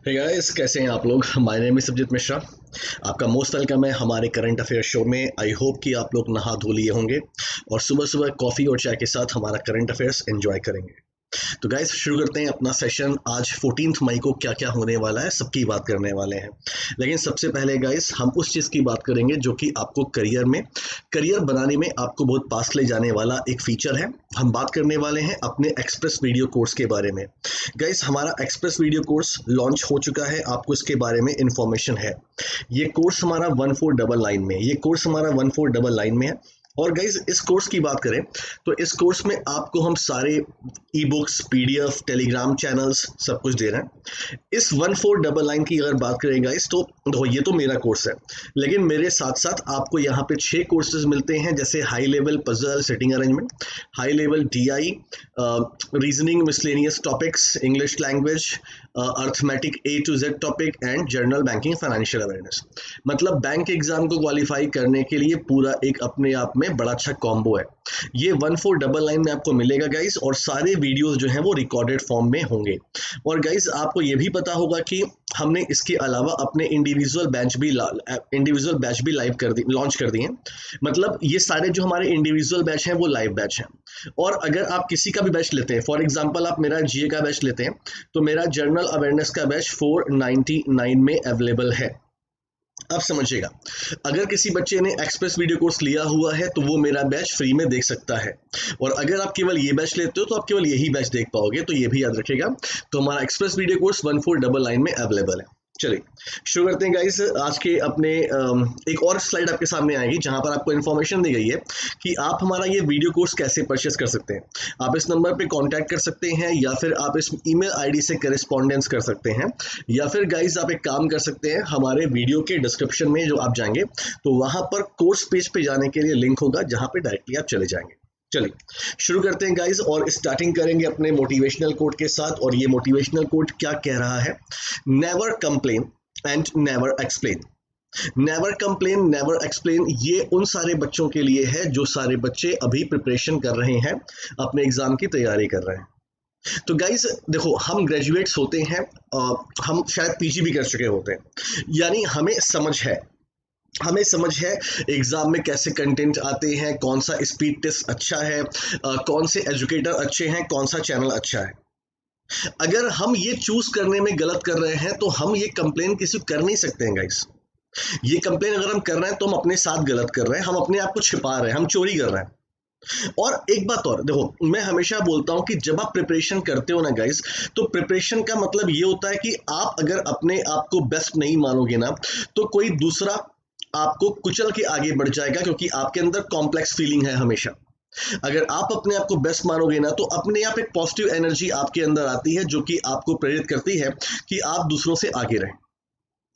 Hey guys, कैसे हैं आप लोग। My name is Sabjit Mishra. आपका मोस्ट वेलकम है हमारे करंट अफेयर शो में। आई होप कि आप लोग नहा धो लिए होंगे और सुबह सुबह कॉफ़ी और चाय के साथ हमारा करंट अफेयर्स एंजॉय करेंगे। तो गाइस, शुरू करते हैं अपना सेशन। आज 14 मई को क्या क्या होने वाला है सबकी बात करने वाले हैं। लेकिन सबसे पहले गाइस, हम उस चीज़ की बात करेंगे जो कि आपको करियर बनाने में आपको बहुत पास ले जाने वाला एक फीचर है। हम बात करने वाले हैं अपने एक्सप्रेस वीडियो कोर्स के बारे में। गाइस, हमारा एक्सप्रेस वीडियो कोर्स लॉन्च हो चुका है, आपको इसके बारे में इंफॉर्मेशन है। ये कोर्स हमारा 1499 में ये कोर्स हमारा 1499 में है। और गाइज, इस कोर्स की बात करें तो इस कोर्स में आपको हम सारे e books, PDF, Telegram channels सब कुछ दे रहे हैं। इस 1499 की अगर बात करें गाइज तो देखो, ये तो मेरा कोर्स है, लेकिन मेरे साथ साथ आपको यहाँ पे 6 कोर्सेज मिलते हैं, जैसे high level puzzle setting arrangement, high level DI, reasoning, miscellaneous topics, English language, arithmetic A to Z topic and journal banking financial awareness. मतलब बैंक एग्जाम को क्वालिफाई करने के लिए पूरा एक अपने आप में बड़ा अच्छा कॉम्बो है। ये 1499 में आपको मिलेगा गाइस, और सारे वीडियोस जो हैं वो रिकॉर्डेड फॉर्म में होंगे। और गाइस, आपको ये भी पता होगा कि हमने इसके अलावा अपने इंडिविजुअल बैच भी लाइव कर दी लॉन्च कर दिए हैं। मतलब ये सारे जो हमारे इंडिविजुअल बैच हैं वो लाइव बैच हैं। और अगर आप किसी का भी बैच लेते हैं, फॉर एग्जांपल आप मेरा जीए का बैच लेते हैं, तो मेरा जर्नल अवेयरनेस का बैच 499 में अवेलेबल है। अब समझिएगा, अगर किसी बच्चे ने एक्सप्रेस वीडियो कोर्स लिया हुआ है तो वो मेरा बैच फ्री में देख सकता है। और अगर आप केवल ये बैच लेते हो तो आप केवल यही बैच देख पाओगे, तो ये भी याद रखिएगा। तो हमारा एक्सप्रेस वीडियो कोर्स 1499 में अवेलेबल है। चलिए शुरू करते हैं गाइस। आज के अपने एक और स्लाइड आपके सामने आएगी जहां पर आपको इन्फॉर्मेशन दी गई है कि आप हमारा ये वीडियो कोर्स कैसे परचेस कर सकते हैं। आप इस नंबर पे कांटेक्ट कर सकते हैं, या फिर आप इस ईमेल आईडी से करेस्पॉन्डेंस कर सकते हैं, या फिर गाइस आप एक काम कर सकते हैं, हमारे वीडियो के डिस्क्रिप्शन में जो आप जाएंगे तो वहां पर कोर्स पेज पे जाने के लिए लिंक होगा, जहां पे डायरेक्टली आप चले जाएंगे। चलिए शुरू करते हैं गाइस, और स्टार्टिंग करेंगे अपने मोटिवेशनल कोट के साथ। और ये मोटिवेशनल कोट क्या कह रहा है? Never complain and never explain. Never complain, never explain, ये उन सारे बच्चों के लिए है जो सारे बच्चे अभी प्रिपरेशन कर रहे हैं, अपने एग्जाम की तैयारी कर रहे हैं। तो गाइस देखो, हम ग्रेजुएट्स होते हैं, हम शायद पीजी भी कर चुके होते हैं, यानी हमें समझ है एग्जाम में कैसे कंटेंट आते हैं, कौन सा स्पीड टेस्ट अच्छा है, कौन से एजुकेटर अच्छे हैं, कौन सा चैनल अच्छा है। अगर हम ये चूज करने में गलत कर रहे हैं तो हम ये कंप्लेन किसी को कर नहीं सकते हैं गाइस। ये कंप्लेन अगर हम कर रहे हैं तो हम अपने साथ गलत कर रहे हैं, हम अपने आप को छिपा रहे हैं, हम चोरी कर रहे हैं। और एक बात और देखो, मैं हमेशा बोलता हूं कि जब आप प्रिपरेशन करते हो ना गाइस, तो प्रिपरेशन का मतलब ये होता है कि आप अगर अपने आप को बेस्ट नहीं मानोगे ना, तो कोई दूसरा आपको कुचल के आगे बढ़ जाएगा, क्योंकि आपके अंदर कॉम्प्लेक्स फीलिंग है हमेशा। अगर आप अपने आप को बेस्ट मानोगे ना, तो अपने आप एक पॉजिटिव एनर्जी आपके अंदर आती है, जो कि आपको प्रेरित करती है कि आप दूसरों से आगे रहें।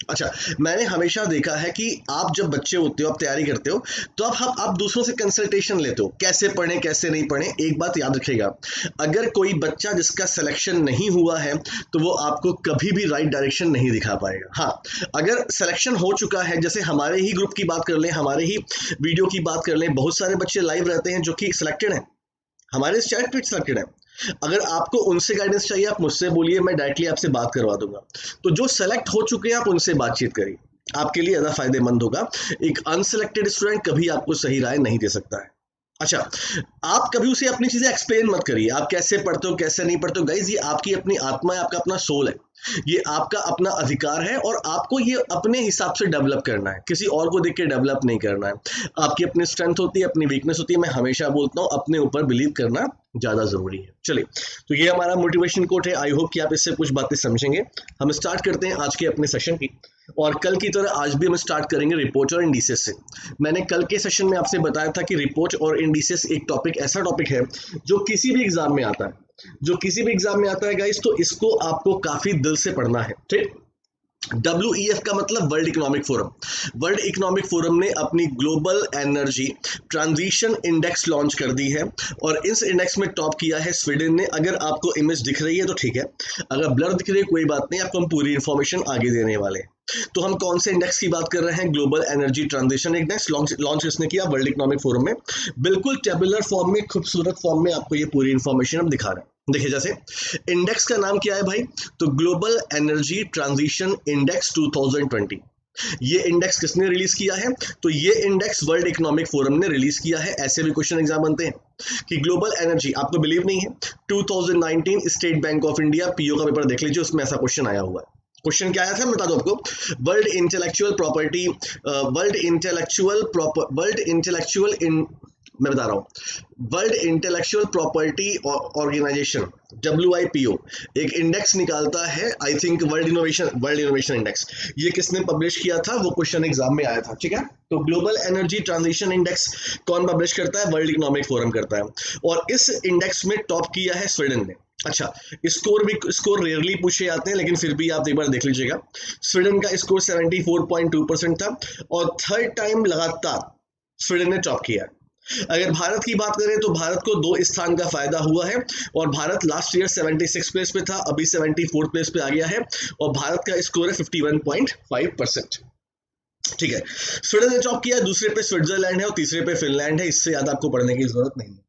अच्छा, मैंने हमेशा देखा है कि आप जब बच्चे होते हो, आप तैयारी करते हो, तो आप दूसरों से कंसल्टेशन लेते हो, कैसे पढ़ें कैसे नहीं पढ़ें। एक बात याद रखिएगा, अगर कोई बच्चा जिसका सिलेक्शन नहीं हुआ है तो वो आपको कभी भी राइट डायरेक्शन नहीं दिखा पाएगा। हाँ, अगर सिलेक्शन हो चुका है, जैसे हमारे ही ग्रुप की बात कर लें, हमारे ही वीडियो की बात कर लें, बहुत सारे बच्चे लाइव रहते हैं जो कि सिलेक्टेड हैं, हमारे इस चैट पे सिलेक्टेड है। अगर आपको उनसे गाइडेंस चाहिए, आप मुझसे बोलिए, मैं डायरेक्टली आपसे बात करवा दूंगा। तो जो सेलेक्ट हो चुके हैं आप उनसे बातचीत करिए, आपके लिए ज़्यादा फायदेमंद होगा। एक अनसिलेक्टेड स्टूडेंट कभी आपको सही राय नहीं दे सकता है। अच्छा, आप कभी उसे अपनी चीजें एक्सप्लेन मत करिए, आप कैसे पढ़ते हो कैसे नहीं पढ़ते हो। गाइज, ये आपकी अपनी आत्मा है, आपका अपना सोल है, ये आपका अपना अधिकार है, और आपको ये अपने हिसाब से डेवलप करना है, किसी और को देख के डेवलप नहीं करना है। आपकी अपनी स्ट्रेंथ होती है, अपनी वीकनेस होती है। मैं हमेशा बोलता हूँ, अपने ऊपर बिलीव करना ज्यादा जरूरी है। चलिए, तो ये हमारा मोटिवेशन कोट है। आई होप कि आप इससे कुछ बातें समझेंगे। हम स्टार्ट करते हैं आज के अपने सेशन की, और कल की तरह आज भी हम स्टार्ट करेंगे रिपोर्ट और इंडिसेस से। मैंने कल के सेशन में आपसे बताया था कि रिपोर्ट और इंडिसेस एक टॉपिक, ऐसा टॉपिक है जो किसी भी एग्जाम में आता है, गाइस, तो इसको आपको काफी दिल से पढ़ना है। ठीक, WEF का मतलब world economic forum. World economic forum ने अपनी global energy transition index launch कर दी है, और इस इंडेक्स में टॉप किया है स्वीडन ने। अगर आपको इमेज दिख रही है तो ठीक है, अगर ब्लर दिख रही है कोई बात नहीं, आपको हम पूरी इंफॉर्मेशन आगे देने वाले हैं। तो हम कौन से इंडेक्स की बात कर रहे हैं? Global energy transition index launch किसने किया? वर्ल्ड इकोनॉमिक फोरम में। बिल्कुल टेबुलर फॉर्म में, खूबसूरत फॉर्म में आपको ये पूरी इंफॉर्मेशन हम दिखा रहे हैं। देखिए जैसे इंडेक्स का नाम क्या है भाई, तो ग्लोबल एनर्जी ट्रांजिशन इंडेक्स 2020। ये इंडेक्स किसने रिलीज किया है, तो ये इंडेक्स वर्ल्ड इकोनॉमिक फोरम ने रिलीज किया है। ऐसे भी क्वेश्चन एग्जाम बनते हैं कि ग्लोबल एनर्जी, आपको बिलीव नहीं है, 2019 state bank of India PO का पेपर देख लीजिए, उसमें ऐसा क्वेश्चन आया हुआ है। क्वेश्चन क्या आया था मैं बता दूं आपको, world intellectual property, world intellectual इन, मैं बता रहा हूँ, world intellectual property organization WIPO एक इंडेक्स निकालता है, I think world innovation index. ये किसने पब्लिश किया था, वो क्वेश्चन एग्जाम में आया था, ठीक है। तो ग्लोबल एनर्जी ट्रांजिशन इंडेक्स कौन पब्लिश करता है, वर्ल्ड इकोनॉमिक फोरम करता है। और इस इंडेक्स में टॉप किया है स्वीडन ने। अच्छा, स्कोर रेयरली पूछे जाते हैं, लेकिन फिर भी आप एक बार देख लीजिएगा, स्वीडन का स्कोर 74.2% था और थर्ड टाइम लगातार स्वीडन ने टॉप किया। अगर भारत की बात करें तो भारत को 2 स्थान का फायदा हुआ है और भारत लास्ट ईयर 76 प्लेस पे था, अभी 74 प्लेस पे आ गया है और भारत का स्कोर है 51.5%। ठीक है, स्वीडन ने टॉप किया, दूसरे पे स्विट्जरलैंड है और तीसरे पे फिनलैंड है। इससे ज्यादा आपको पढ़ने की जरूरत नहीं है।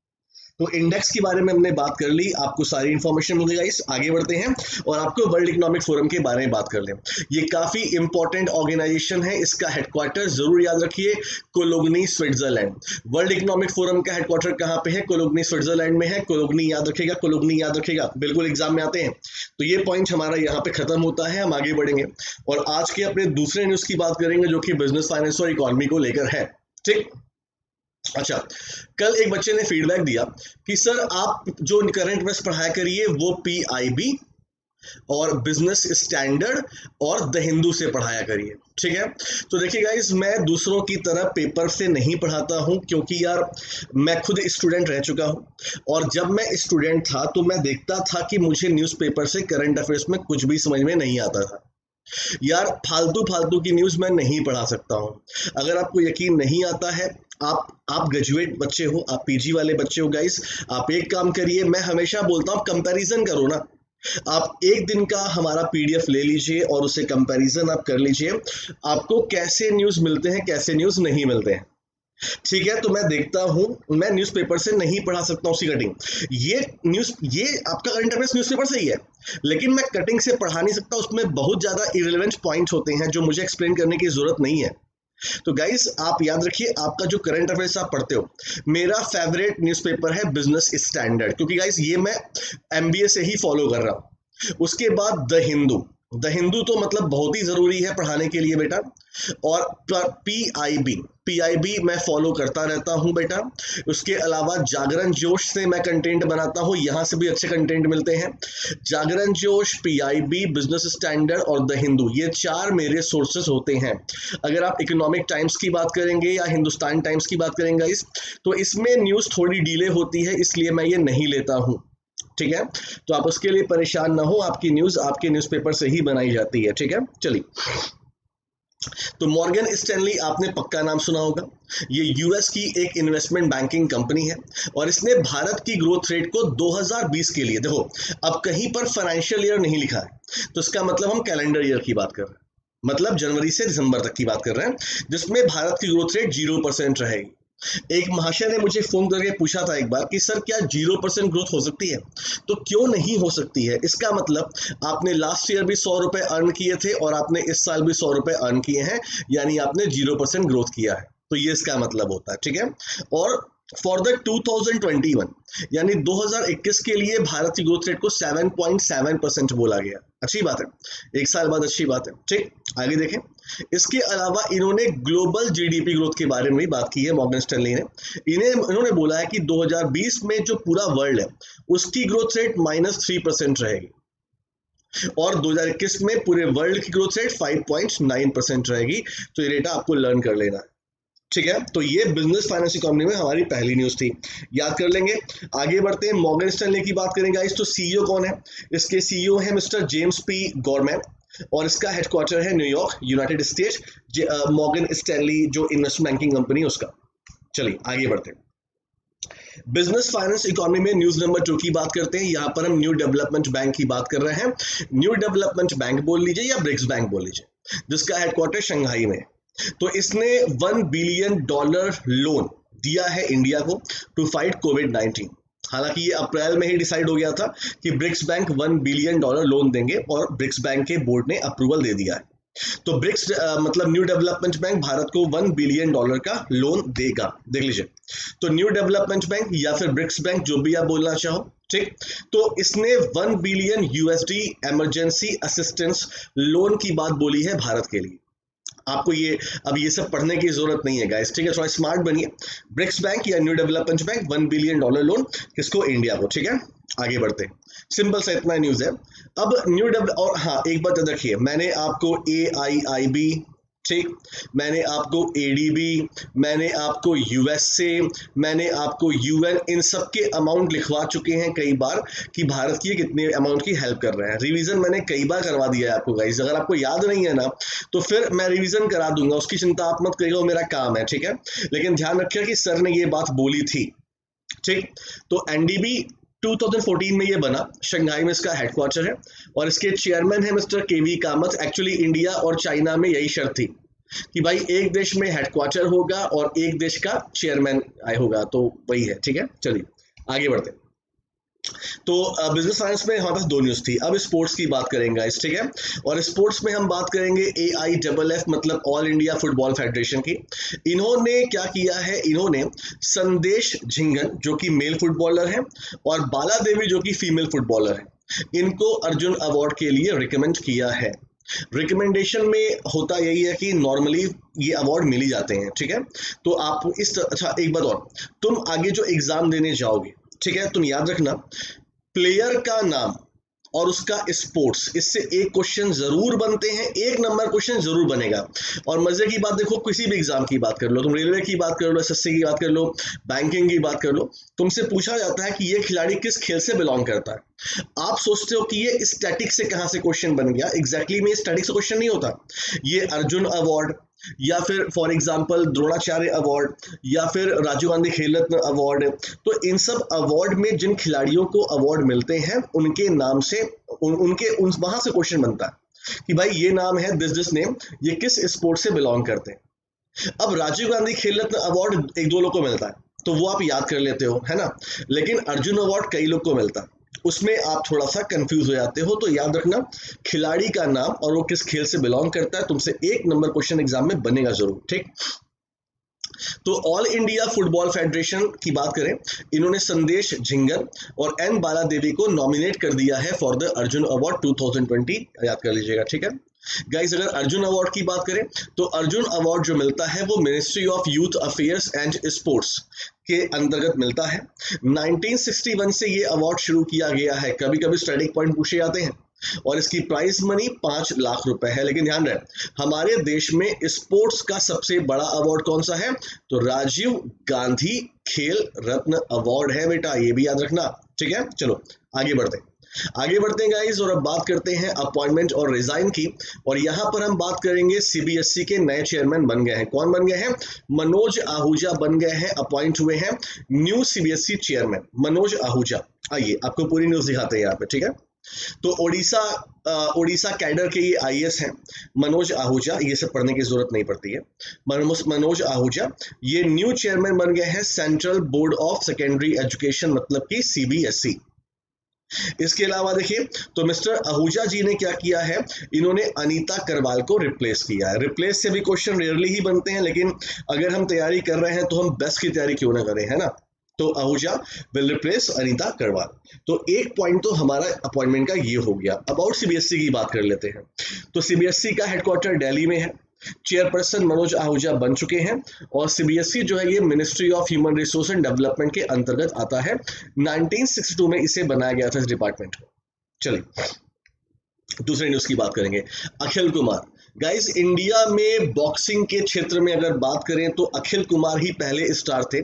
तो इंडेक्स के बारे में हमने बात कर ली, आपको सारी इंफॉर्मेशन मिल गई। आगे बढ़ते हैं और आपको वर्ल्ड इकोनॉमिक फोरम के बारे में बात कर लें। ये काफी इंपॉर्टेंट ऑर्गेनाइजेशन है, इसका हेडक्वार्टर जरूर याद रखिए, कोलोग्नी स्विट्जरलैंड। वर्ल्ड इकोनॉमिक फोरम का हेडक्वार्टर कहाँ पे है, कोलोग्नी स्विट्जरलैंड में है। कोलोग्नी याद रखेगा, कोलोग्नी याद रखेगा, बिल्कुल एग्जाम में आते हैं। तो ये पॉइंट हमारा यहाँ पे खत्म होता है, हम आगे बढ़ेंगे और आज के अपने दूसरे न्यूज की बात करेंगे जो कि बिजनेस, फाइनेंस और इकोनॉमी को लेकर है। ठीक, अच्छा, कल एक बच्चे ने फीडबैक दिया कि सर आप जो करंट अफेयर्स पढ़ाया करिए वो PIB और बिजनेस स्टैंडर्ड और द हिंदू से पढ़ाया करिए। ठीक है, तो देखिए गाइस, मैं दूसरों की तरह पेपर से नहीं पढ़ाता हूं, क्योंकि यार मैं खुद स्टूडेंट रह चुका हूं और जब मैं स्टूडेंट था तो मैं देखता था कि मुझे न्यूज़पेपर से करंट अफेयर्स में कुछ भी समझ में नहीं आता था। यार फालतू की न्यूज़ मैं नहीं पढ़ा सकता हूं। अगर आपको यकीन नहीं आता है, आप ग्रेजुएट बच्चे हो, आप PG वाले बच्चे हो गाइस, आप एक काम करिए, मैं हमेशा बोलता हूं कंपैरिजन करो ना। आप एक दिन का हमारा PDF ले लीजिए और उसे कंपैरिजन आप कर लीजिए, आपको कैसे न्यूज़ मिलते हैं, कैसे न्यूज़ नहीं मिलते हैं। ठीक है, तो मैं देखता हूं, मैं न्यूज़पेपर से नहीं पढ़ा सकता हूं उसकी कटिंग। ये आपका करंट अफेयर्स न्यूज़पेपर से ही है, लेकिन मैं कटिंग से पढ़ा नहीं सकता, उसमें बहुत ज्यादा इरेलेवेंट पॉइंट्स होते हैं जो मुझे एक्सप्लेन करने की जरूरत नहीं है। तो गाइस आप याद रखिए, आपका जो करंट अफेयर्स आप पढ़ते हो, मेरा फेवरेट न्यूज़पेपर है बिजनेस स्टैंडर्ड, क्योंकि गाइस ये मैं MBA से ही फॉलो कर रहा हूं। उसके बाद द हिंदू तो मतलब बहुत ही जरूरी है पढ़ाने के लिए बेटा। और PIB मैं फॉलो करता रहता हूं बेटा। उसके अलावा जागरण जोश से मैं कंटेंट बनाता हूं, यहां से भी अच्छे कंटेंट मिलते हैं। जागरण जोश, PIB, बिजनेस स्टैंडर्ड और द हिंदू, ये 4 मेरे सोर्सेस होते हैं। अगर आप इकोनॉमिक टाइम्स की बात करेंगे या हिंदुस्तान टाइम्स की बात करेंगे तो इसमें न्यूज़ थोड़ी डिले होती है, इसलिए मैं ये नहीं लेता हूं। ठीक है, तो आप उसके लिए परेशान ना हो, आपकी न्यूज़ आपके न्यूज़पेपर से ही बनाई जाती है। ठीक है, चलिए, तो मॉर्गन स्टैनली आपने पक्का नाम सुना होगा। ये US की एक इन्वेस्टमेंट बैंकिंग कंपनी है और इसने भारत की ग्रोथ रेट को 2020 के लिए, देखो अब कहीं पर फाइनेंशियल ईयर नहीं लिखा है, तो इसका मतलब हम कैलेंडर ईयर की बात कर रहे हैं, मतलब जनवरी से दिसंबर तक की बात कर रहे हैं, जिसमें भारत की ग्रोथ रेट 0% रहेगी। एक महाशय ने मुझे फोन करके पूछा था एक बार कि सर क्या 0% ग्रोथ हो सकती है, तो क्यों नहीं हो सकती है। इसका मतलब आपने लास्ट ईयर भी 100 रुपए अर्न किए थे और आपने इस साल भी 100 रुपए अर्न किए हैं, यानी आपने 0% ग्रोथ किया है, तो ये इसका मतलब होता है। ठीक है, और फॉर द 2021 यानी 2021 के लिए भारत की ग्रोथ रेट को 7.7% बोला गया। अच्छी बात है, एक साल बाद अच्छी बात है। ठीक, आगे देखें। इसके अलावा इन्होंने ग्लोबल GDP ग्रोथ के बारे में भी बात की है मॉर्गन स्टैनली ने। इन्होंने बोला है कि 2020 में जो पूरा वर्ल्ड है उसकी ग्रोथ रेट -3% रहेगी और 2021 में पूरे वर्ल्ड की ग्रोथ रेट 5.9% रहेगी। तो ये डेटा आपको लर्न कर लेना है। ठीक है, तो ये बिजनेस, फाइनेंस, इकोनॉमी में हमारी पहली न्यूज थी, याद कर लेंगे। आगे बढ़ते हैं, मॉर्गन स्टैनली की बात करेंगे गाइस। तो CEO कौन है, इसके CEO है मिस्टर जेम्स P. गॉरमैन और इसका हेडक्वार्टर है New York, United state. Morgan Stanley जो इन्वेस्टमेंट बैंकिंग कंपनी है उसका। चलिए आगे बढ़ते हैं। बिजनेस, फाइनेंस, इकोनॉमी में न्यूज नंबर 2 की बात करते हैं। यहाँ पर हम न्यू डेवलपमेंट बैंक की बात कर रहे हैं। न्यू डेवलपमेंट बैंक बोल लीजिए या ब्रिक्स बैंक बोल लीजिए, जिसका हेडक्वार्टर शंघाई में। तो इसने $1 बिलियन लोन दिया है इंडिया को टू फाइट COVID-19। हालांकि ये अप्रैल में ही डिसाइड हो गया था कि ब्रिक्स बैंक $1 बिलियन लोन देंगे और ब्रिक्स बैंक के बोर्ड ने अप्रूवल दे दिया है। तो ब्रिक्स मतलब न्यू डेवलपमेंट बैंक भारत को $1 बिलियन का लोन देगा। देख लीजिए, तो न्यू डेवलपमेंट बैंक या फिर ब्रिक्स बैंक, जो भी आप बोलना चाहो, ठीक। तो इसने $1 बिलियन इमरजेंसी असिस्टेंस लोन की बात बोली है भारत के लिए। आपको ये अब ये सब पढ़ने की जरूरत नहीं है गाइस, ठीक है, थोड़ा स्मार्ट बनिए। ब्रिक्स बैंक या new development bank $1 billion loan किसको? इंडिया को, ठीक है। आगे बढ़ते हैं, सिंपल सा इतना न्यूज है। अब न्यू डेवलप और हाँ, एक बात याद रखिए, मैंने आपको AIIB, ठीक, मैंने आपको ADB, मैंने आपको USA, मैंने आपको UN, इन सब के अमाउंट लिखवा चुके हैं कई बार कि भारत की कितने अमाउंट की हेल्प कर रहे हैं। रिवीजन मैंने कई बार करवा दिया है आपको गाइस, अगर आपको याद नहीं है ना तो फिर मैं रिवीजन करा दूंगा, उसकी चिंता आप मत करिएगा, वो मेरा काम है, ठीक है। लेकिन ध्यान रखिएगा कि सर ने ये बात बोली थी, ठीक। तो NDB 2014 में ये बना, शंघाई में इसका हेडक्वार्टर है और इसके चेयरमैन है mister KV Kamat. Actually India और चाइना में यही शर्त थी कि भाई एक देश में हेडक्वार्टर होगा और एक देश का चेयरमैन होगा, तो वही है, ठीक है। चलिए आगे बढ़ते हैं। तो बिजनेस साइंस में हमारे पास दो न्यूज थी। अब स्पोर्ट्स की बात करेंगे गाइस, ठीक है। और स्पोर्ट्स में हम बात करेंगे AIFF मतलब ऑल इंडिया फुटबॉल फेडरेशन की। इन्होंने क्या किया है, इन्होंने संदेश झिंगन जो कि मेल फुटबॉलर है और बाला देवी जो कि फीमेल फुटबॉलर है, इनको अर्जुन अवार्ड के लिए रिकमेंड किया है। रिकमेंडेशन में होता यही है कि नॉर्मली ये अवार्ड मिल ही जाते हैं, ठीक है। तो आप अच्छा एक बात और, तुम आगे जो एग्जाम देने जाओगे, ठीक है, तुम याद रखना प्लेयर का नाम और उसका स्पोर्ट्स, इससे एक क्वेश्चन जरूर बनते हैं, 1 नंबर क्वेश्चन जरूर बनेगा। और मजे की बात देखो, किसी भी एग्जाम की बात कर लो, तुम रेलवे की बात कर लो, SSC की बात कर लो, बैंकिंग की बात कर लो, तुमसे पूछा जाता है कि ये खिलाड़ी किस खेल से बिलोंग करता है। आप सोचते हो कि ये स्टैटिक से कहां से क्वेश्चन बन गया, एग्जैक्टली में स्टैटिक से क्वेश्चन नहीं होता। ये अर्जुन अवार्ड या फिर फॉर एग्जांपल द्रोणाचार्य अवार्ड या फिर राजीव गांधी खेल रत्न अवार्ड, तो इन सब अवार्ड में जिन खिलाड़ियों को अवार्ड मिलते हैं उनके नाम से वहां से क्वेश्चन बनता है कि भाई ये नाम है, दिस नेम, ये किस स्पोर्ट से बिलोंग करते हैं। अब राजीव गांधी खेल रत्न अवार्ड 1-2 लोग को मिलता है तो वो आप याद कर लेते हो, है ना। लेकिन अर्जुन अवार्ड कई लोग को मिलता है, उसमें आप थोड़ा सा कंफ्यूज हो जाते हो। तो याद रखना खिलाड़ी का नाम और वो किस खेल से बिलोंग करता है, तुमसे 1 नंबर क्वेश्चन एग्जाम में बनेगा जरूर, ठीक। तो ऑल इंडिया फुटबॉल फेडरेशन की बात करें, इन्होंने संदेश झिंगन और N बाला देवी को नॉमिनेट कर दिया है फॉर द अर्जुन अवार्ड 2020, याद कर लीजिएगा, ठीक है गाइस। अगर अर्जुन अवार्ड की बात करें तो अर्जुन अवार्ड जो मिलता है वो ministry of youth affairs and sports के अंतर्गत मिलता है। 1961 से ये अवार्ड शुरू किया गया है। कभी कभी स्टैटिक पॉइंट पूछे जाते हैं और इसकी प्राइस मनी 5 लाख रुपए है। लेकिन ध्यान रहे हमारे देश में स्पोर्ट्स का सबसे बड़ा अवार्ड कौन सा है, तो राजीव गांधी खेल रत्न अवार्ड है बेटा, ये भी याद रखना, ठीक है। चलो आगे बढ़ते हैं गाइस, और अब बात करते हैं अपॉइंटमेंट और रिजाइन की। और यहाँ पर हम बात करेंगे CBSE के नए चेयरमैन बन गए हैं। कौन बन गए हैं? मनोज आहूजा बन गए हैं, अपॉइंट हुए हैं new CBSE chairman Manoj Ahuja. आइए आपको पूरी न्यूज दिखाते हैं यहाँ पे, ठीक है। तो ओडिशा कैडर के ये IAS हैं मनोज आहूजा, ये सब पढ़ने की जरूरत नहीं पड़ती है। मनोज आहूजा ये न्यू चेयरमैन बन गए हैं central board of secondary education मतलब कि CBSE। इसके अलावा देखिए तो मिस्टर आहूजा जी ने क्या किया है, इन्होंने अनीता करवाल को रिप्लेस किया है। रिप्लेस से भी क्वेश्चन रेयरली ही बनते हैं, लेकिन अगर हम तैयारी कर रहे हैं तो हम बेस्ट की तैयारी क्यों ना करें, है ना। तो आहूजा विल रिप्लेस अनीता करवाल। तो एक पॉइंट तो हमारा अपॉइंटमेंट का ये हो गया। अबाउट CBSE की बात कर लेते हैं। तो CBSE का हेडक्वार्टर दिल्ली में है, चेयरपर्सन मनोज आहूजा बन चुके हैं और CBSE जो है ये ministry of human resource and development के अंतर्गत आता है। 1962 में इसे बनाया गया था इस डिपार्टमेंट को। चलिए दूसरे न्यूज की बात करेंगे। अखिल कुमार गाइस, इंडिया में बॉक्सिंग के क्षेत्र में अगर बात करें तो अखिल कुमार ही पहले स्टार थे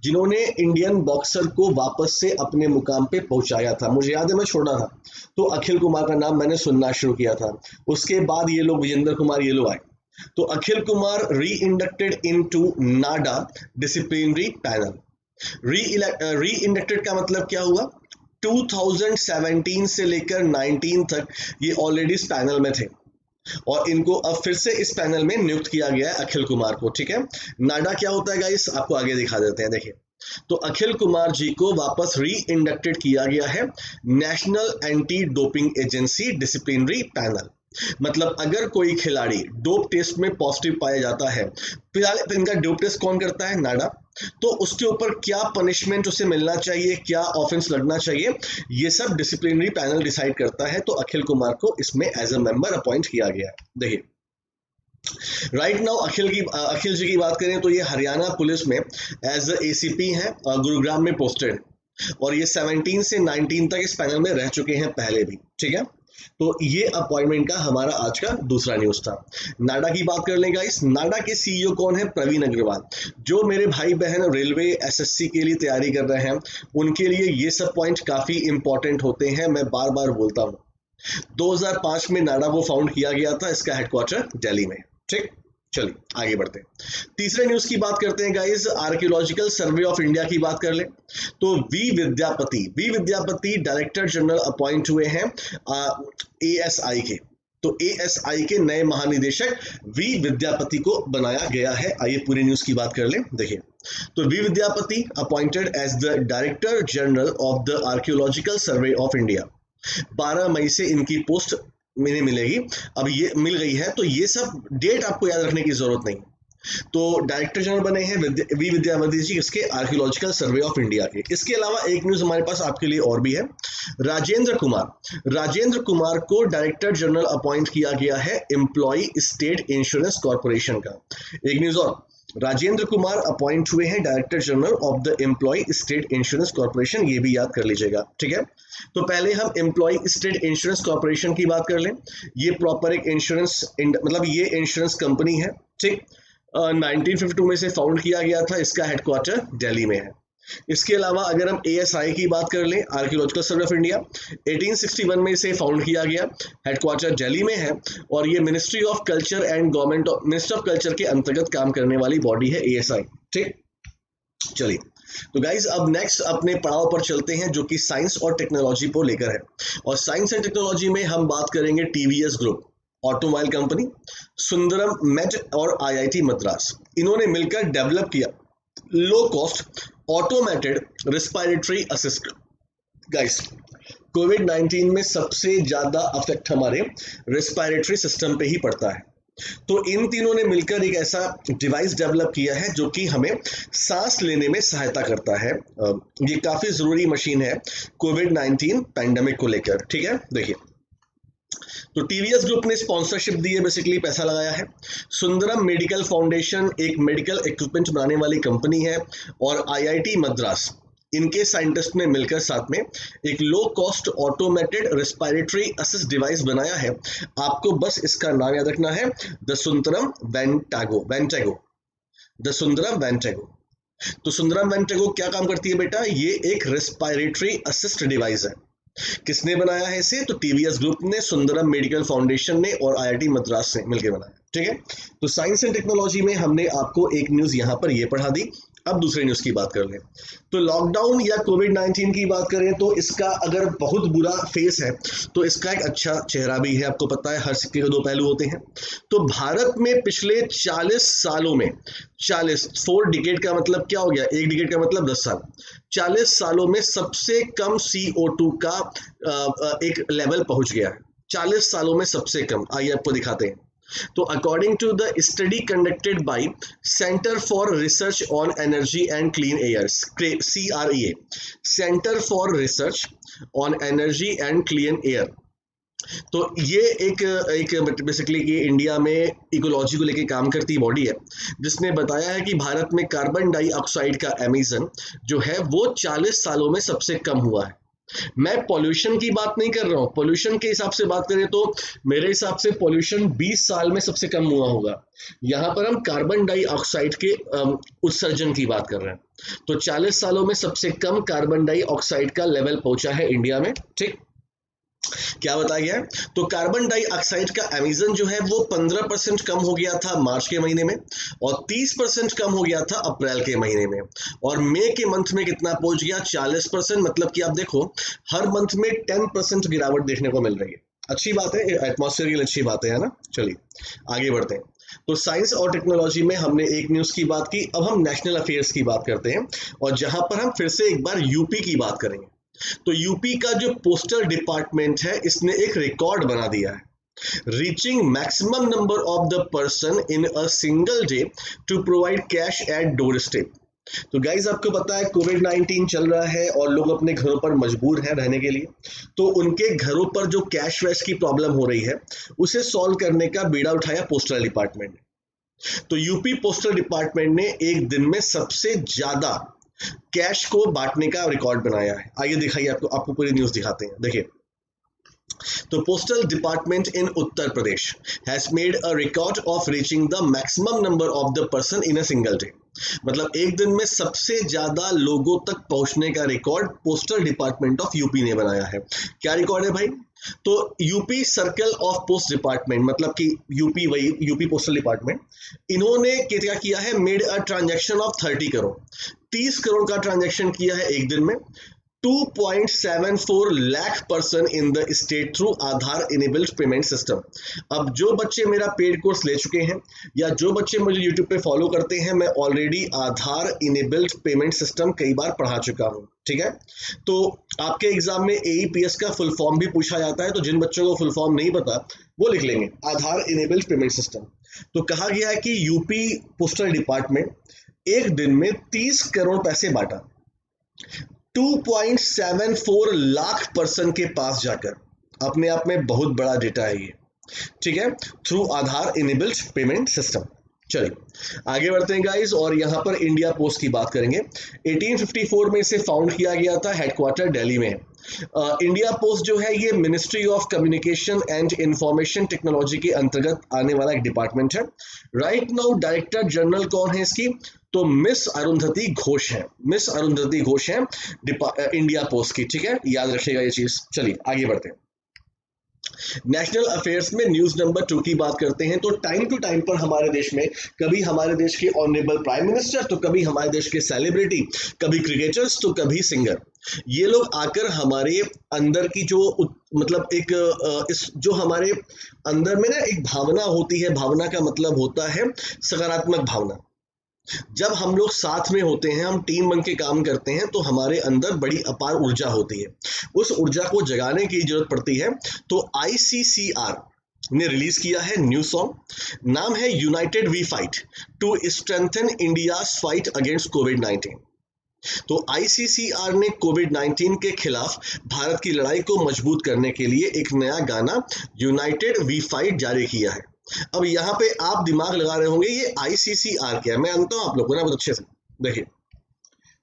जिन्होंने इंडियन बॉक्सर को वापस से अपने मुकाम पे पहुंचाया था। मुझे याद है मैं छोटा था तो अखिल कुमार का नाम मैंने सुनना शुरू किया था। उसके बाद ये लोग विजेंद्र कुमार ये लोग आए। तो अखिल कुमार री इंडक्टेड इनटू नाडा डिसिप्लिनरी पैनल। री इंडक्टेड का मतलब क्या हुआ, 2017 से लेकर 19 तक ये ऑलरेडी इस पैनल में थे और इनको अब फिर से इस पैनल में नियुक्त किया गया है अखिल कुमार को, ठीक है। नाडा क्या होता है गाइस, आपको आगे दिखा देते हैं। देखिए तो अखिल कुमार जी को वापस री इंडक्टेड किया गया है national anti doping agency disciplinary panel. मतलब अगर कोई खिलाड़ी डोप टेस्ट में पॉजिटिव पाया जाता है, फिलहाल इनका डोप टेस्ट कौन करता है? नाडा। तो उसके ऊपर क्या पनिशमेंट उसे मिलना चाहिए, क्या ऑफेंस लगना चाहिए, ये सब डिसिप्लिनरी पैनल डिसाइड करता है। तो अखिल कुमार को इसमें एज अ मेंबर अपॉइंट किया गया है। देखिए राइट नाउ अखिल जी की बात करें तो ये हरियाणा पुलिस में एज अ एसीपी हैं, गुरुग्राम में पोस्टेड, और ये 17 से 19 तक इस पैनल में रह चुके हैं पहले भी। ठीक है, तो ये अपॉइंटमेंट का हमारा आज का दूसरा न्यूज था। नाडा की बात कर लें गाइस। नाडा के सीईओ कौन है? प्रवीण अग्रवाल। जो मेरे भाई बहन रेलवे एसएससी के लिए तैयारी कर रहे हैं, उनके लिए ये सब पॉइंट काफी इंपॉर्टेंट होते हैं, मैं बार बार बोलता हूँ। 2005 में नाडा को फाउंड किया गया था, इसका हेडक्वार्टर दिल्ली में। ठीक, चलिए आगे बढ़ते हैं। तीसरे न्यूज की बात करते हैं guys. Archaeological survey of India की बात कर ले तो V Vidyapati director general appoint हुए हैं एएसआई के। तो एएसआई के नए महानिदेशक वी विद्यापति को बनाया गया है। आइए पूरी न्यूज की बात कर ले। देखिए, तो V Vidyapati appointed as the director general of the archaeological survey of India. 12 मई से इनकी पोस्ट में मिलेगी, अब ये मिल गई है, तो ये सब डेट आपको याद रखने की जरूरत नहीं। तो डायरेक्टर जनरल बने हैं वी विद्यापति जी इसके आर्कियोलॉजिकल सर्वे ऑफ इंडिया के। इसके अलावा एक न्यूज हमारे पास आपके लिए और भी है। राजेंद्र कुमार को डायरेक्टर जनरल अपॉइंट किया गया है एम्प्लॉय स्टेट इंश्योरेंस कॉर्पोरेशन का। एक न्यूज और, राजेंद्र कुमार अपॉइंट हुए हैं director general of the employ state insurance corporation, ये भी याद कर लीजिएगा। ठीक है, तो पहले हम एम्प्लॉय स्टेट इंश्योरेंस कॉर्पोरेशन की बात कर लें। ये प्रॉपर एक इंश्योरेंस मतलब ये इंश्योरेंस कंपनी है। ठीक, 1952 में से फाउंड किया गया था, इसका हेडक्वार्टर दिल्ली में है। इसके अलावा अगर हम एएसआई की बात कर लें, आर्कियोलॉजिकल सर्वे ऑफ इंडिया, 1861 में इसे फाउंड किया गया, हेडक्वार्टर दिल्ली में है, और ये ministry of culture and government ministry of culture के अंतर्गत काम करने वाली बॉडी है एएसआई। ठीक, चलिए तो गाइज अब नेक्स्ट अपने पड़ाव पर चलते हैं जो कि साइंस और टेक्नोलॉजी को लेकर है। और साइंस एंड टेक्नोलॉजी में हम बात करेंगे TVS group, automobile company, Sundaram मेट और आईआईटी मद्रास। इन्होंने मिलकर डेवलप किया low cost automated respiratory assist. Guys कोविड-19 में सबसे ज्यादा अफेक्ट हमारे रेस्पिरेटरी सिस्टम पे ही पड़ता है। तो इन तीनों ने मिलकर एक ऐसा डिवाइस डेवलप किया है जो कि हमें सांस लेने में सहायता करता है। ये काफी जरूरी मशीन है कोविड-19 पैंडेमिक को लेकर। ठीक है, देखिए तो टीवीएस ग्रुप ने स्पॉन्सरशिप दी है, बेसिकली पैसा लगाया है। सुंदरम मेडिकल फाउंडेशन एक मेडिकल इक्विपमेंट बनाने वाली कंपनी है, और आईआईटी मद्रास इनके साइंटिस्ट ने मिलकर साथ में एक लो cost automated respiratory assist device बनाया है। आपको बस इसका नाम याद रखना है, द सुंदरम वेंटागो। द सुंदरम वेंटागो। तो सुंदरम वेंटागो क्या काम करती है बेटा? ये एक रेस्पिरेटरी असिस्ट डिवाइस है। किसने बनाया है इसे? तो टीवीएस ग्रुप ने, सुंदरम मेडिकल फाउंडेशन ने और आईआईटी मद्रास से मिलकर बनाया। ठीक है, तो साइंस एंड टेक्नोलॉजी में हमने आपको एक न्यूज यहां पर ये पढ़ा दी। अब दूसरे न्यूज की बात कर लें तो लॉकडाउन या कोविड-19 की बात करें तो इसका अगर बहुत बुरा फेस है तो इसका एक अच्छा चेहरा भी है। आपको पता है हर सिक्के के दो पहलू होते हैं। तो भारत में पिछले 40 सालों में 4 डिकेड का मतलब क्या हो गया? 1 डिकेड का मतलब 10 साल। 40 सालों में सबसे कम CO2 का एक लेवल पहुंच गया है। 40 सालों में सबसे कम। आइए आपको दिखाते हैं। तो according to the study conducted by centre for research on energy and clean air, CREA, centre for research on energy and clean air, तो ये एक बेसिकली कि इंडिया में इकोलॉजी को लेके काम करती बॉडी है, जिसने बताया है कि भारत में कार्बन डाइऑक्साइड का एमिशन जो है वो 40 सालों में सबसे कम हुआ है। मैं पॉल्यूशन की बात नहीं कर रहा हूँ, पॉल्यूशन के हिसाब से बात करें तो मेरे हिसाब से पॉल्यूशन 20 साल में सबसे कम हुआ होगा। यहाँ पर हम कार्बन डाइऑक्साइड के उत्सर्जन की बात कर रहे हैं। तो 40 सालों में सबसे कम कार्बन डाइऑक्साइड का लेवल पहुंचा है इंडिया में। ठीक, क्या बताया गया है? तो कार्बन डाइऑक्साइड का एमिशन जो है वो 15% कम हो गया था मार्च के महीने में, और 30% कम हो गया था अप्रैल के महीने में, और मई के मंथ में कितना पहुंच गया? 40%। मतलब कि आप देखो हर मंथ में 10% गिरावट देखने को मिल रही है। अच्छी बात है, एटमॉस्फेयर के लिए अच्छी बात है ना। चलिए आगे बढ़ते हैं। तो साइंस और टेक्नोलॉजी में हमने एक न्यूज़ की बात की, अब हम नेशनल अफेयर्स की बात करते हैं और जहां पर हम फिर से एक बार यूपी की बात करेंगे। तो यूपी का जो पोस्टल डिपार्टमेंट है इसने एक रिकॉर्ड बना दिया है, reaching maximum number of the person in a single day to provide cash at door step. तो गाइज आपको पता है कोविड-19 चल रहा है और लोग अपने घरों पर मजबूर हैं रहने के लिए, तो उनके घरों पर जो कैश वैश की प्रॉब्लम हो रही है उसे सॉल्व करने का बीड़ा उठाया पोस्टल डिपार्टमेंट ने। तो यूपी पोस्टल डिपार्टमेंट ने एक दिन में सबसे ज्यादा कैश को बांटने का रिकॉर्ड बनाया है। आइए दिखाइए, आपको पूरी न्यूज दिखाते हैं। देखिए, तो postal department in Uttar Pradesh has made a record of reaching the maximum number of the person in a single day. मतलब एक दिन में सबसे ज्यादा लोगों तक पहुंचने का record postal department of UP ने बनाया है। क्या रिकॉर्ड है भाई? तो UP circle of post department, मतलब कि यूपी, वही यूपी पोस्टल डिपार्टमेंट, इन्होंने क्या किया है, made a transaction of 30 crore, 30 crore का ट्रांजैक्शन किया है एक दिन में। 2.74 lakh person in the state through Aadhaar enabled payment system. अब जो बच्चे मेरा पेड कोर्स ले चुके हैं या जो बच्चे मुझे यूट्यूब पे फॉलो करते हैं, मैं ऑलरेडी आधार इनेबल्ड पेमेंट सिस्टम कई बार पढ़ा चुका हूं, ठीक है। तो आपके एग्जाम में AEPS का फुल फॉर्म भी पूछा जाता है, तो जिन बच्चों को फुल फॉर्म नहीं पता वो लिख लेंगे, आधार इनेबल्ड पेमेंट सिस्टम। तो कहा गया है कि यूपी पोस्टल डिपार्टमेंट एक दिन में 30 करोड़ पैसे बांटा 2.74 लाख पर्सन के पास जाकर। अपने आप में बहुत बड़ा डेटा है ये, ठीक है, थ्रू आधार इनेबल्ड पेमेंट सिस्टम। चलिए आगे बढ़ते हैं गाइस, और यहां पर इंडिया पोस्ट की बात करेंगे। 1854 में इसे फाउंड किया गया था, हेडक्वार्टर दिल्ली में। इंडिया पोस्ट जो है ये ministry of communication and information technology के अंतर्गत आने वाला एक डिपार्टमेंट है। राइट नाउ डायरेक्टर जनरल कौन है इसकी? तो मिस अरुंधति घोष है, मिस अरुंधति घोष है इंडिया पोस्ट की, ठीक है, याद रखिएगा ये चीज। चलिए आगे बढ़ते हैं। नेशनल अफेयर्स में न्यूज नंबर 2 की बात करते हैं। तो टाइम टू टाइम पर हमारे देश में कभी हमारे देश के ऑनरेबल प्राइम मिनिस्टर, तो कभी हमारे देश के सेलिब्रिटी, कभी क्रिकेटर्स, तो कभी सिंगर, ये लोग आकर हमारे अंदर की जो मतलब एक इस जो हमारे अंदर में ना एक भावना होती है, भावना का मतलब होता है सकारात्मक भावना। जब हम लोग साथ में होते हैं, हम टीम बन के काम करते हैं, तो हमारे अंदर बड़ी अपार ऊर्जा होती है। उस ऊर्जा को जगाने की जरूरत पड़ती है। तो ICCR ने रिलीज किया है न्यू सॉन्ग, नाम है united we fight to strengthen India's fight against कोविड-19। तो ICCR ने कोविड-19 के खिलाफ भारत की लड़ाई को मजबूत करने के लिए एक नया गाना यूनाइटेड वी फाइट जारी किया है। अब यहाँ पे आप दिमाग लगा रहे होंगे ये ICCR क्या है, मैं जानता हूं आप लोगों को ना बहुत अच्छे से। देखिए,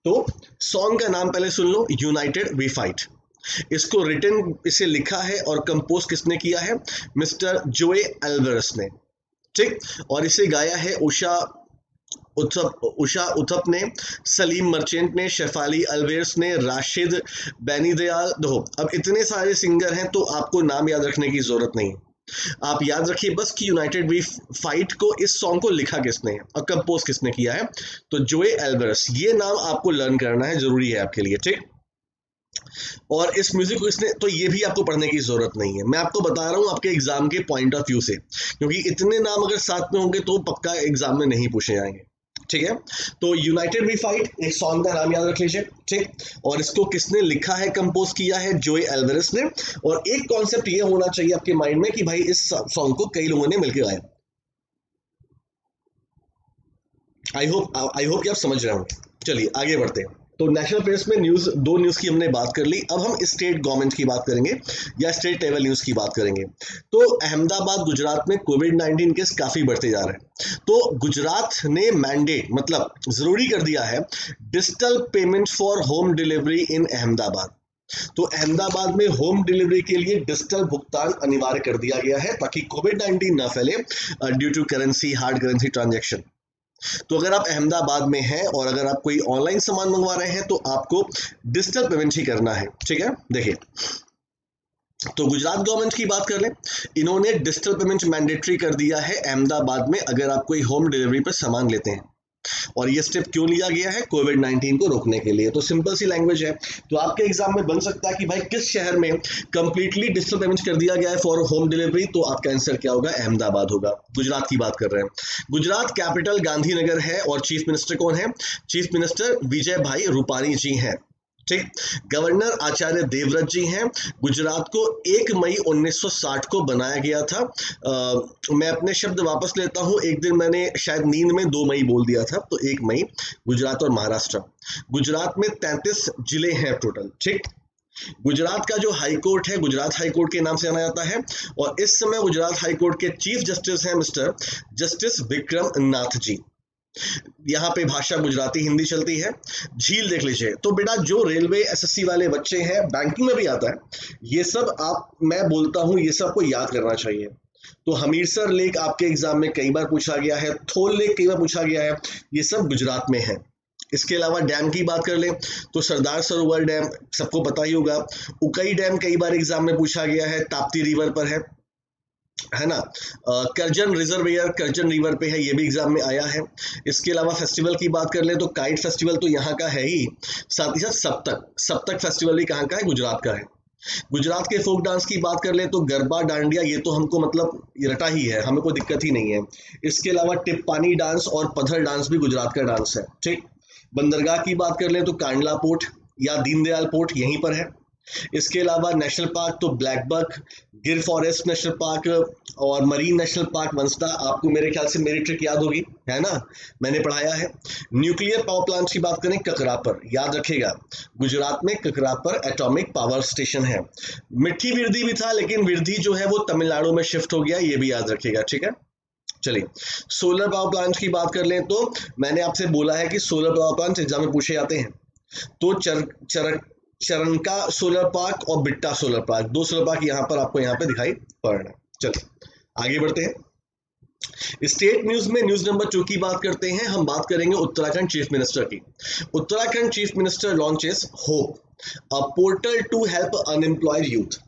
तो सॉन्ग का नाम पहले सुन लो, यूनाइटेड वी फाइट। इसको रिटन, इसे लिखा है और कंपोज किसने किया है? मिस्टर जोए एल्वरस ने, ठीक। और इसे गाया है उषा उथप ने, सलीम मर्चेंट ने, शेफाली अल्वेर्स ने, राशिद बेनीदयाल। देखो अब इतने सारे सिंगर हैं तो आपको नाम याद रखने की जरूरत नहीं है। आप याद रखिए बस कि यूनाइटेड वी फाइट को, इस सॉन्ग को लिखा किसने है और कंपोज किसने किया है? तो जोए एल्वरस। ये नाम आपको लर्न करना है, जरूरी है आपके लिए, ठीक। और इस म्यूजिक को इसने, तो ये भी आपको पढ़ने की जरूरत नहीं है, मैं आपको बता रहा हूं आपके एग्जाम के पॉइंट ऑफ व्यू से, क्योंकि इतने नाम अगर साथ में होंगे तो पक्का एग्जाम में नहीं पूछे जाएंगे, ठीक है। तो यूनाइटेड वी फाइट, एक सॉन्ग का नाम याद रख लीजिए, ठीक। और इसको किसने लिखा है, कंपोज किया है? जोए एल्वरस ने। और एक कॉन्सेप्ट ये होना चाहिए आपके माइंड में कि भाई इस सॉन्ग को कई लोगों ने मिलकर गाया। आई होप कि आप समझ रहे होंगे। चलिए आगे बढ़ते हैं। तो नेशनल अफेयर्स में दो न्यूज की हमने बात कर ली, अब हम स्टेट गवर्नमेंट की बात करेंगे या स्टेट लेवल न्यूज की बात करेंगे। तो अहमदाबाद गुजरात में कोविड-19 केस काफी बढ़ते जा रहे हैं। तो गुजरात ने मैंडेट, मतलब जरूरी कर दिया है, digital payment for home delivery in Ahmedabad. तो अहमदाबाद में होम डिलीवरी के लिए डिजिटल भुगतान अनिवार्य कर दिया गया है ताकि कोविड-19 ना फैले due to currency, hard currency transaction. तो अगर आप अहमदाबाद में हैं और अगर आप कोई ऑनलाइन सामान मंगवा रहे हैं तो आपको डिजिटल पेमेंट ही करना है, ठीक है। देखिए, तो गुजरात गवर्नमेंट की बात कर लें, इन्होंने डिजिटल पेमेंट मैंडेटरी कर दिया है अहमदाबाद में, अगर आप कोई होम डिलीवरी पर सामान लेते हैं। और ये स्टेप क्यों लिया गया है? कोविड-19 को रोकने के लिए। तो सिंपल सी लैंग्वेज है। तो आपके एग्जाम में बन सकता है कि भाई किस शहर में कंप्लीटली डिजिटल पेमेंट कर दिया गया है फॉर होम डिलीवरी, तो आपका आंसर क्या होगा? अहमदाबाद होगा। गुजरात की बात कर रहे हैं। गुजरात कैपिटल गांधीनगर है और चीफ मिनिस्टर कौन है? चीफ मिनिस्टर विजय भाई रूपाणी जी हैं। ठीक। गवर्नर आचार्य देवव्रत जी हैं। गुजरात को 1 मई 1960 को बनाया गया था। मैं अपने शब्द वापस लेता हूं, एक दिन मैंने शायद नींद में 2 मई बोल दिया था, तो 1 मई। गुजरात और महाराष्ट्र, गुजरात में 33 जिले हैं टोटल। ठीक। गुजरात का जो हाई कोर्ट है, गुजरात हाई कोर्ट के नाम से जाना जाता है, और इस समय गुजरात हाई कोर्ट के चीफ जस्टिस हैं मिस्टर जस्टिस विक्रम नाथ जी। यहाँ पे भाषा गुजराती हिंदी चलती है। झील देख लीजिए। तो बेटा जो रेलवे एसएससी वाले बच्चे हैं, बैंकिंग में भी आता है, ये सब मैं बोलता हूँ ये सब को याद करना चाहिए। तो हमीरसर लेक आपके एग्जाम में कई बार पूछा गया है, थोल लेक कई बार पूछा गया है, ये सब गुजरात में है। इसके अलावा डैम की बात कर लें तो सरदार सरोवर डैम सबको पता ही होगा। उकई डैम कई बार एग्जाम में पूछा गया है, ताप्ती रिवर पर है ना। करजन रिजर्वेयर करजन रिवर पे है, ये भी एग्जाम में आया है। इसके अलावा फेस्टिवल की बात कर ले तो काइट फेस्टिवल तो यहाँ का है ही, साथ ही साथ सप्तक फेस्टिवल भी कहाँ का है? गुजरात का है। गुजरात के फोक डांस की बात कर ले तो गरबा डांडिया, ये तो हमको मतलब रटा ही है, हमें कोई दिक्कत ही नहीं है। इसके अलावा टिप्पानी डांस और पत्थर डांस भी गुजरात का डांस है। ठीक। बंदरगाह की बात कर ले तो कांडला पोर्ट या दीनदयाल पोर्ट यहीं पर है। इसके अलावा नेशनल पार्क तो ब्लैक बक, गिर फॉरेस्ट नेशनल पार्क और मरीन नेशनल पार्क वंसदा, आपको मेरे ख्याल से मेरी ट्रिक याद होगी, है ना, मैंने पढ़ाया है। न्यूक्लियर पावर प्लांट की बात करें, ककरापर, याद रखेगा गुजरात में ककरापर एटॉमिक पावर स्टेशन है। मिट्टी विरदी भी था, लेकिन विरदी जो है वो तमिलनाडु में शिफ्ट हो गया, ये भी याद रखेगा। ठीक है, चलिए सोलर पावर प्लांट की बात कर लें तो मैंने आपसे बोला है कि सोलर पावर प्लांट एग्जाम में पूछे जाते हैं। तो चरनका सोलर पार्क और Bitta solar park, 2 solar park यहाँ पर आपको यहाँ पे दिखाई पड़ रहा है। चलिए आगे बढ़ते हैं। स्टेट न्यूज में न्यूज नंबर 2 की बात करते हैं। हम बात करेंगे उत्तराखंड चीफ मिनिस्टर की। Uttarakhand chief minister launches HOPE, a portal to help unemployed youth.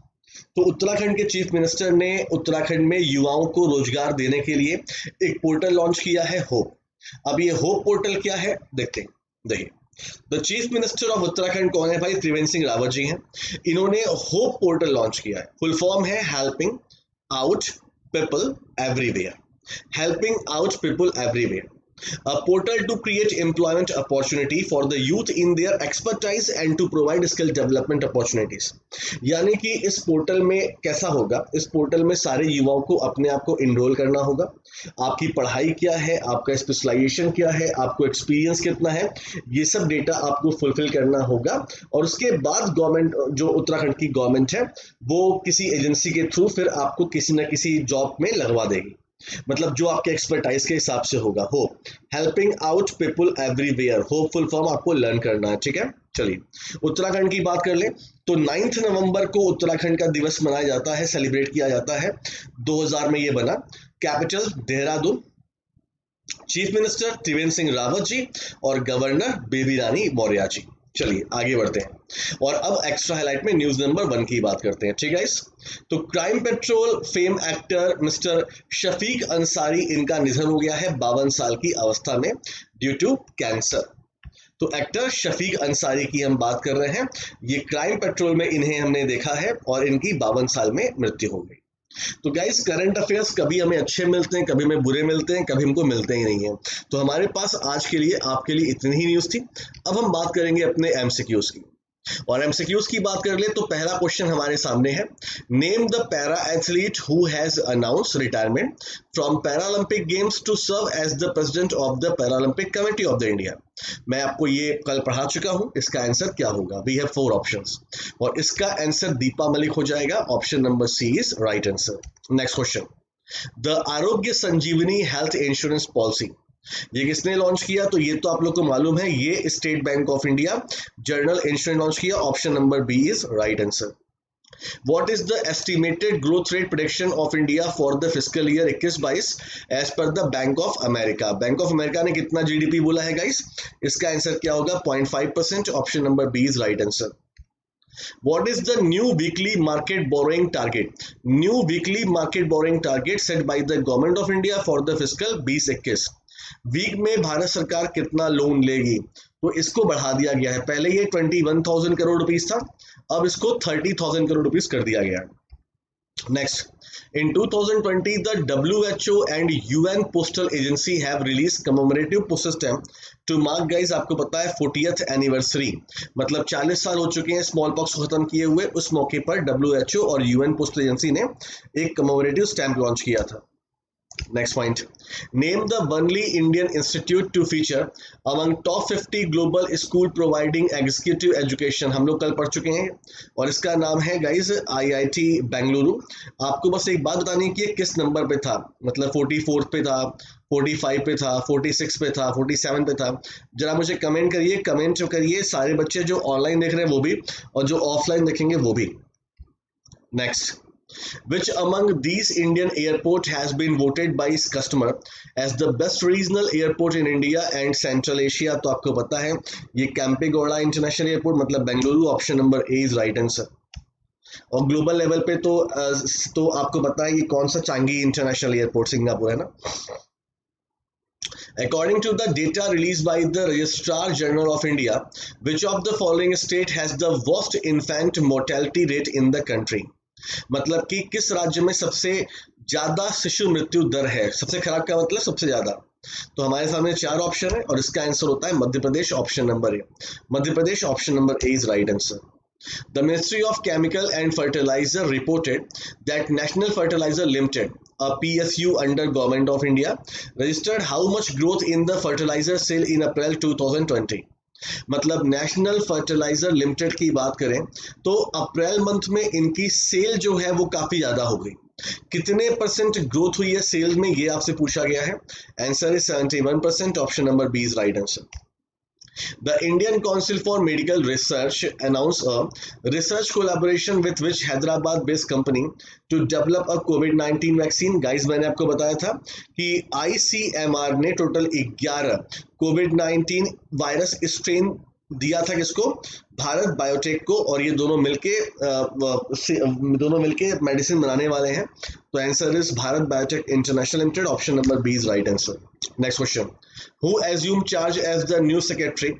तो उत्तराखंड के चीफ मिनिस्टर ने उत्तराखंड में युवाओं को रोजगार देने के लिए एक पोर्टल लॉन्च किया है, होप। अब ये होप पोर्टल क्या है देखते हैं। देखिए, the chief minister of Uttarakhand कौन है भाई? त्रिवेंद्र सिंह रावत जी हैं। इन्होंने होप पोर्टल लॉन्च किया है। फुल फॉर्म है helping out people everywhere, helping out people everywhere, a portal to create employment opportunity for the youth in their expertise and to provide skill development opportunities। यानी कि इस portal में कैसा होगा? इस पोर्टल में सारे युवाओं को अपने आप को इनरोल करना होगा। आपकी पढ़ाई क्या है, आपका स्पेशलाइजेशन क्या है, आपको एक्सपीरियंस कितना है, ये सब डेटा आपको फुलफिल करना होगा। और उसके बाद गवर्नमेंट, जो उत्तराखंड की गवर्नमेंट है, वो किसी एजेंसी के थ्रू फिर आपको किसी न किसी जॉब में लगवा देगी, मतलब जो आपके एक्सपर्टाइज के हिसाब से होगा। Hope, helping out people everywhere, hope full form आपको लर्न करना है। ठीक है, चलिए उत्तराखंड की बात कर ले तो 9 नवंबर को उत्तराखंड का दिवस मनाया जाता है, सेलिब्रेट किया जाता है। 2000 में ये बना। Capital Dehradun, chief minister Trivendra Singh Rawat ji और गवर्नर बेबी रानी मौर्य जी। चलिए आगे बढ़ते हैं और अब एक्स्ट्रा हाईलाइट में न्यूज नंबर 1 की बात करते हैं। ठीक है गाइस, तो crime patrol fame actor mister Shafiq Ansari, इनका निधन हो गया है 52 साल की अवस्था में ड्यू टू कैंसर। तो एक्टर शफीक अंसारी की हम बात कर रहे हैं। ये क्राइम पेट्रोल में इन्हें हमने देखा है और इनकी 52 साल में मृत्यु हो गई। तो गाइस करंट अफेयर्स कभी हमें अच्छे मिलते हैं, कभी हमें बुरे मिलते हैं, कभी हमको मिलते ही नहीं है। तो हमारे पास आज के लिए आपके लिए इतनी ही न्यूज थी। अब हम बात करेंगे अपने एमसीक्यूज की। और एमसीक्यूज की बात कर ले तो पहला क्वेश्चन हमारे सामने है, name the para athlete who has announced retirement from Paralympic games to serve as the president of the Paralympic committee of the India. मैं आपको ये कल पढ़ा चुका हूं, इसका आंसर क्या होगा? वी हैव 4 ऑप्शंस और इसका आंसर दीपा मलिक हो जाएगा। Option number C is right answer. Next question, the Arogya Sanjeevani health insurance policy, ये किसने लॉन्च किया? तो ये तो आप लोग को मालूम है, ये state bank of India general insurance launch किया। Option number B is right answer. What is the estimated growth rate prediction of India for the fiscal year 21-22 as per the Bank of America? Bank of America ने कितना GDP बोला है guys? इसका answer क्या होगा? 0.5%। Option number B is right answer. What is the new weekly market borrowing target? New weekly market borrowing target set by the government of India for the fiscal 2021। Week में भारत सरकार कितना loan लेगी, तो इसको बढ़ा दिया गया है। पहले ये 21,000 करोड़ रुपीस था, अब इसको 30,000 करोड़ रुपीस कर दिया गया है। Next, in 2020, the WHO and UN Postal Agency have released commemorative postal stamp to mark, guys, आपको पता है 40th एनिवर्सरी, मतलब 40 साल हो चुके हैं स्मॉल पॉक्स को खत्म किए हुए। उस मौके पर WHO और UN पोस्टल एजेंसी ने एक कमेमोरेटिव स्टैंप लॉन्च किया था। Next point, name the only Indian institute to feature among top 50 global school providing executive education। हम लोग कल पढ़ चुके हैं और इसका नाम है गाइज IIT बेंगलुरु। आपको बस एक बात बतानी है कि किस नंबर पे था, मतलब 44 पे था, 45 पे था, 46 पे था, 47 पे था। जरा मुझे कमेंट करिए, कमेंट करिए सारे बच्चे जो ऑनलाइन देख रहे हैं वो भी, और जो ऑफलाइन देखेंगे वो भी। Next, which among these Indian airport has been voted by its customer as the best regional airport in India and Central Asia? तो आपको पता है ये कैंपेगौड़ा इंटरनेशनल एयरपोर्ट, मतलब Bengaluru. Option number A is right answer. और ग्लोबल लेवल पे तो आपको पता है ये कौन सा चांगी इंटरनेशनल एयरपोर्ट सिंगापुर है ना। According to the data released by the Registrar General of India, which of the following state has the worst infant mortality rate in the country? मतलब कि किस राज्य में सबसे ज्यादा शिशु मृत्यु दर है। सबसे खराब का मतलब सबसे ज्यादा। तो हमारे सामने 4 ऑप्शन है और इसका आंसर होता है Madhya Pradesh, option number A. Madhya Pradesh, option number A is right answer. The Ministry of Chemical and Fertilizer reported that National Fertilizer Limited, a PSU under Government of India, registered how much growth in the fertilizer sale in April 2020? मतलब national fertiliser limited की बात करें तो April month में इनकी cell जो है वो काफी ज्यादा हो गई। कितने परसेंट ग्रोथ हुई है सेल में, ये आपसे पूछा गया है। Answer is 71%, option number B is right answer. The Indian Council for Medical Research announced a research collaboration with which Hyderabad-based company to develop a COVID-19 vaccine। Guys मैंने आपको बताया था कि ICMR ने टोटल 11 COVID-19 वायरस स्ट्रेन दिया था किसको, Bharat biotech को, और ये दोनों मिलके मेडिसिन बनाने वाले हैं। तो answer is Bharat Biotech International Limited, option number B is right answer. Next question, who assumed charge as the new secretary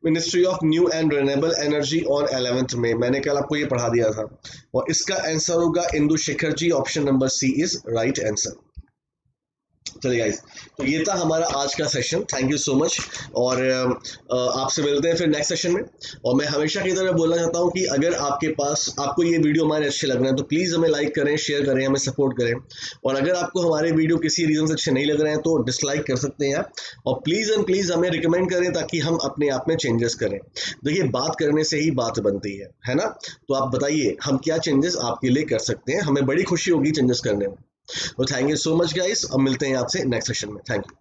Ministry of New and Renewable Energy on 11th May? मैंने कल आपको ये पढ़ा दिया था और इसका आंसर होगा Indu Shekhar ji, option number C is right answer. चलिए गाइस, तो ये था हमारा आज का session. Thank you so much, और आपसे मिलते हैं फिर नेक्स्ट सेशन में। और मैं हमेशा की तरह बोलना चाहता हूँ कि अगर आपको ये वीडियो हमारे अच्छे लग रहे हैं तो प्लीज़ हमें लाइक करें, शेयर करें, हमें सपोर्ट करें। और अगर आपको हमारे वीडियो किसी रीज़न से अच्छे नहीं लग रहे हैं तो डिसलाइक कर सकते हैं आप, और प्लीज़ एंड प्लीज़ हमें रिकमेंड करें ताकि हम अपने आप में चेंजेस करें। देखिए, बात करने से ही बात बनती है ना। तो आप बताइए हम क्या चेंजेस आपके लिए कर सकते हैं, हमें बड़ी खुशी होगी चेंजेस करने में। तो thank you so much guys, अब मिलते हैं आपसे नेक्स्ट सेशन में। Thank you.